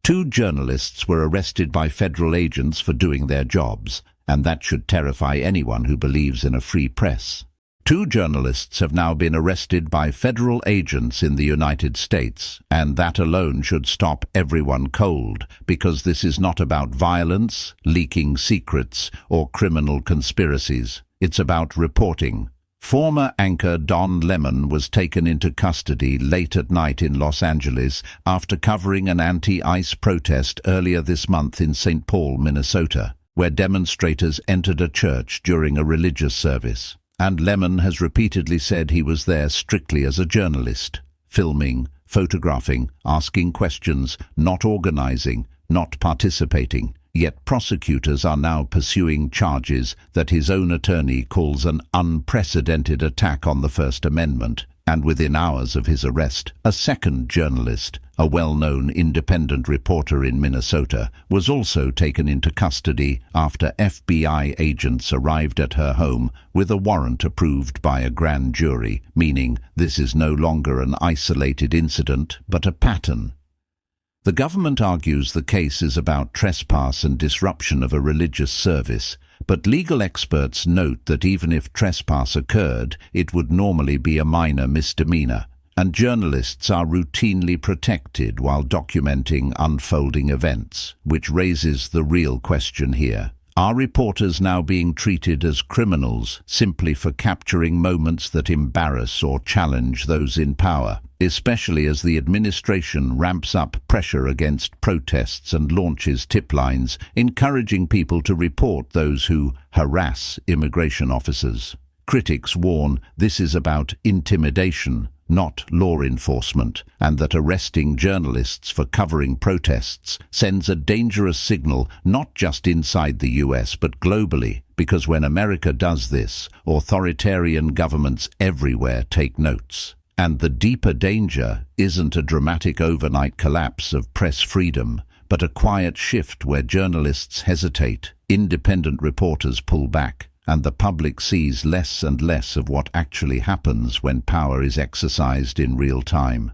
Two journalists were arrested by federal agents for doing their jobs, and that should terrify anyone who believes in a free press. Two journalists have now been arrested by federal agents in the United States, and that alone should stop everyone cold, because this is not about violence, leaking secrets, or criminal conspiracies. It's about reporting. Former anchor Don Lemon was taken into custody late at night in Los Angeles after covering an anti-ICE protest earlier this month in St. Paul, Minnesota, where demonstrators entered a church during a religious service. And Lemon has repeatedly said he was there strictly as a journalist, filming, photographing, asking questions, not organizing, not participating. Yet prosecutors are now pursuing charges that his own attorney calls an unprecedented attack on the First Amendment. And within hours of his arrest, a second journalist, a well-known independent reporter in Minnesota, was also taken into custody after FBI agents arrived at her home with a warrant approved by a grand jury, meaning this is no longer an isolated incident but a pattern. The government argues the case is about trespass and disruption of a religious service, but legal experts note that even if trespass occurred, it would normally be a minor misdemeanor, and journalists are routinely protected while documenting unfolding events, which raises the real question here. Are reporters now being treated as criminals simply for capturing moments that embarrass or challenge those in power, especially as the administration ramps up pressure against protests and launches tip lines, encouraging people to report those who harass immigration officers? Critics warn this is about intimidation, not law enforcement, and that arresting journalists for covering protests sends a dangerous signal not just inside the US but globally, because when America does this, authoritarian governments everywhere take notes. And the deeper danger isn't a dramatic overnight collapse of press freedom, but a quiet shift where journalists hesitate, independent reporters pull back, and the public sees less and less of what actually happens when power is exercised in real time.